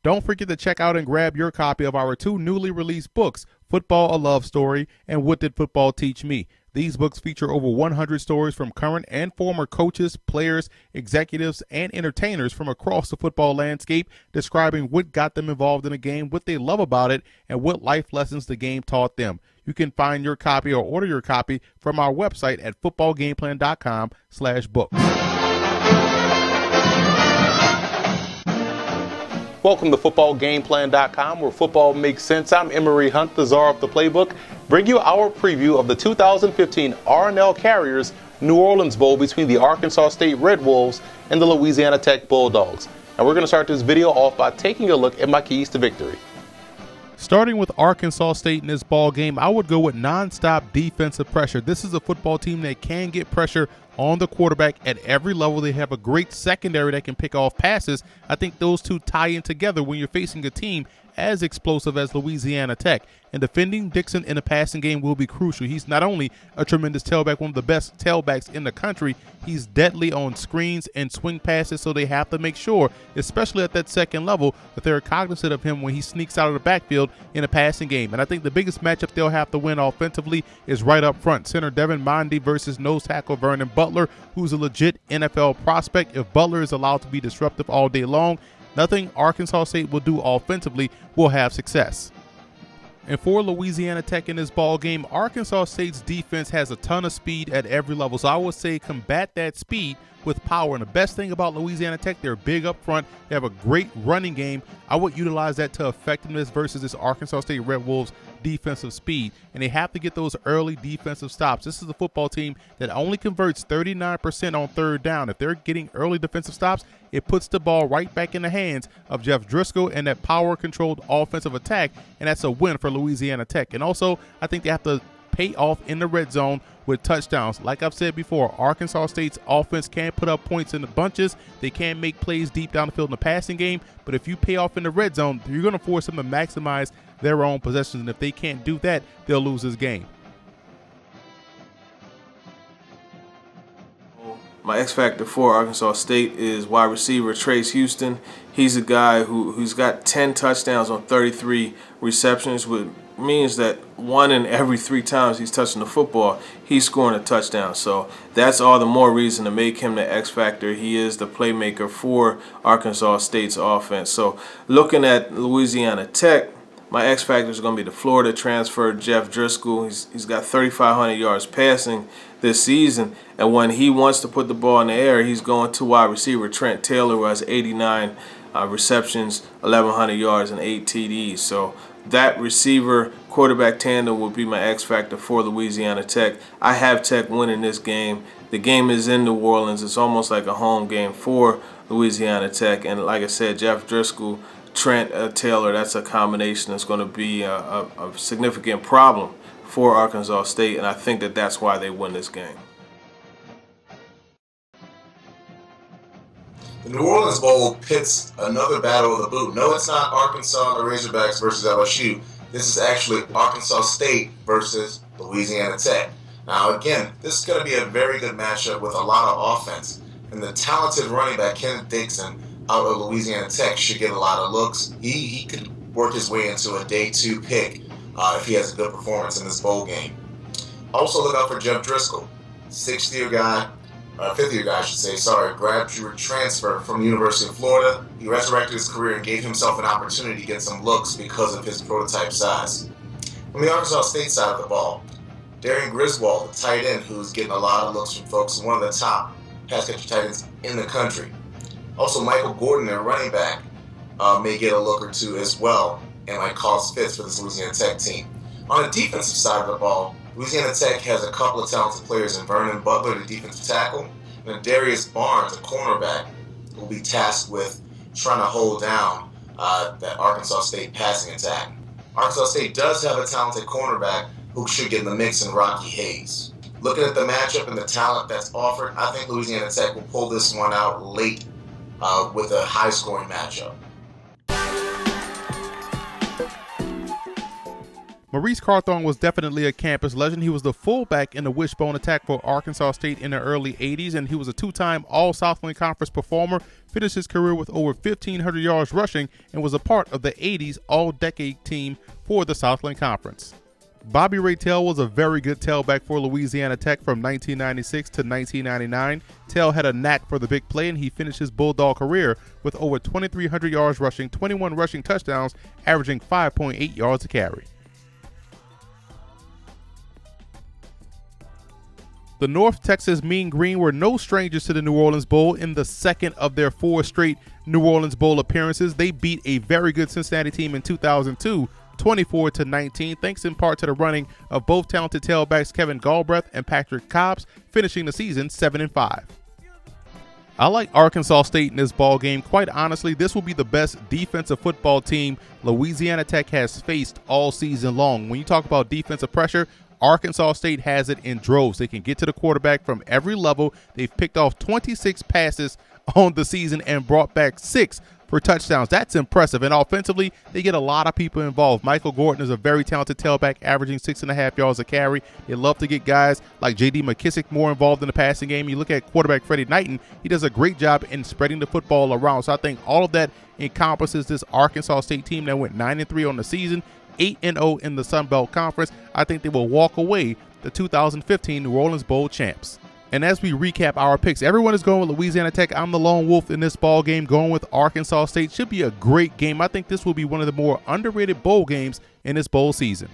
Don't forget to check out and grab your copy of our 2 newly released books, Football: A Love Story and What Did Football Teach Me? These books feature over 100 stories from current and former coaches, players, executives, and entertainers from across the football landscape, describing what got them involved in the game, what they love about it, and what life lessons the game taught them. You can find your copy or order your copy from our website at footballgameplan.com/books. Welcome to footballgameplan.com, where football makes sense. I'm Emery Hunt, the czar of the playbook. Bring you our preview of the 2015 R+L Carriers New Orleans Bowl between the Arkansas State Red Wolves and the Louisiana Tech Bulldogs. And we're going to start this video off by taking a look at my keys to victory. Starting with Arkansas State in this ball game, I would go with nonstop defensive pressure. This is a football team that can get pressure on the quarterback at every level. They have a great secondary that can pick off passes. I think those two tie in together when you're facing a team as explosive as Louisiana Tech. And defending Dixon in the passing game will be crucial. He's not only a tremendous tailback, one of the best tailbacks in the country, he's deadly on screens and swing passes, so they have to make sure, especially at that second level, that they're cognizant of him when he sneaks out of the backfield in a passing game. And I think the biggest matchup they'll have to win offensively is right up front. Center Devin Mondy versus nose tackle Vernon Butler, who's a legit NFL prospect. If Butler is allowed to be disruptive all day long, nothing Arkansas State will do offensively will have success. And for Louisiana Tech in this ball game, Arkansas State's defense has a ton of speed at every level. So I would say combat that speed with power. And the best thing about Louisiana Tech, they're big up front. They have a great running game. I would utilize that to effectiveness versus this Arkansas State Red Wolves defensive speed. And they have to get those early defensive stops. This is a football team that only converts 39% on third down. If they're getting early defensive stops, it puts the ball right back in the hands of Jeff Driscoll and that power-controlled offensive attack, and that's a win for Louisiana Tech. And also, I think they have to pay off in the red zone with touchdowns. Like I've said before, Arkansas State's offense can put up points in the bunches. They can make plays deep down the field in the passing game, but if you pay off in the red zone, you're going to force them to maximize their own possessions, and if they can't do that, they'll lose this game. My X factor for Arkansas State is wide receiver Trace Houston. He's a guy who's got 10 touchdowns on 33 receptions, which means that 1 in every 3 times he's touching the football, he's scoring a touchdown. So that's all the more reason to make him the X factor. He is the playmaker for Arkansas State's offense. So looking at Louisiana Tech, my X factor is going to be the Florida transfer Jeff Driscoll. He's got 3,500 yards passing this season, and when he wants to put the ball in the air, he's going to wide receiver Trent Taylor, who has 89 receptions, 1,100 yards, and 8 TDs. So that receiver quarterback tandem will be my X factor for Louisiana Tech. I have Tech winning this game. The game is in New Orleans. It's almost like a home game for Louisiana Tech, and like I said, Jeff Driscoll, Trent Taylor, that's a combination that's going to be a significant problem for Arkansas State, and I think that's why they win this game. The New Orleans Bowl pits another battle of the boot. No, it's not Arkansas and the Razorbacks versus LSU. This is actually Arkansas State versus Louisiana Tech. Now, again, this is going to be a very good matchup with a lot of offense. And the talented running back, Kenneth Dixon, out of Louisiana Tech, should get a lot of looks. He could work his way into a day 2 pick if he has a good performance in this bowl game. Also look out for Jeff Driscoll, 5th-year guy, I should say, graduate transfer from the University of Florida. He resurrected his career and gave himself an opportunity to get some looks because of his prototype size. From the Arkansas State side of the ball, Darian Griswold, the tight end, who's getting a lot of looks from folks, one of the top pass catcher tight ends in the country. Also, Michael Gordon, their running back, may get a look or two as well and might cause fits for this Louisiana Tech team. On the defensive side of the ball, Louisiana Tech has a couple of talented players in Vernon Butler, the defensive tackle, and Darius Barnes, a cornerback, who will be tasked with trying to hold down that Arkansas State passing attack. Arkansas State does have a talented cornerback who should get in the mix in Rocky Hayes. Looking at the matchup and the talent that's offered, I think Louisiana Tech will pull this one out late with a high-scoring matchup. Maurice Carthon was definitely a campus legend. He was the fullback in the wishbone attack for Arkansas State in the early 80s, and he was a two-time All-Southland Conference performer, finished his career with over 1,500 yards rushing, and was a part of the 80s All-Decade team for the Southland Conference. Bobby Ray Tell was a very good tailback for Louisiana Tech from 1996 to 1999. Tell had a knack for the big play, and he finished his Bulldog career with over 2,300 yards rushing, 21 rushing touchdowns, averaging 5.8 yards a carry. The North Texas Mean Green were no strangers to the New Orleans Bowl. In the second of their 4 straight New Orleans Bowl appearances, they beat a very good Cincinnati team in 2002, 24-19, thanks in part to the running of both talented tailbacks Kevin Galbraith and Patrick Cobbs, finishing the season 7-5. I like Arkansas State in this ball game. Quite honestly, this will be the best defensive football team Louisiana Tech has faced all season long. When you talk about defensive pressure, Arkansas State has it in droves. They can get to the quarterback from every level. They've picked off 26 passes on the season and brought back 6 for touchdowns. That's impressive. And offensively, they get a lot of people involved. Michael Gordon is a very talented tailback, averaging 6.5 yards a carry. They love to get guys like J.D. McKissick more involved in the passing game. You look at quarterback Freddie Knighton, he does a great job in spreading the football around. So I think all of that encompasses this Arkansas State team that went 9-3 on the season, 8-0 in the Sun Belt Conference. I think they will walk away the 2015 New Orleans Bowl champs. And as we recap our picks, everyone is going with Louisiana Tech. I'm the lone wolf in this ball game, going with Arkansas State. Should be a great game. I think this will be one of the more underrated bowl games in this bowl season.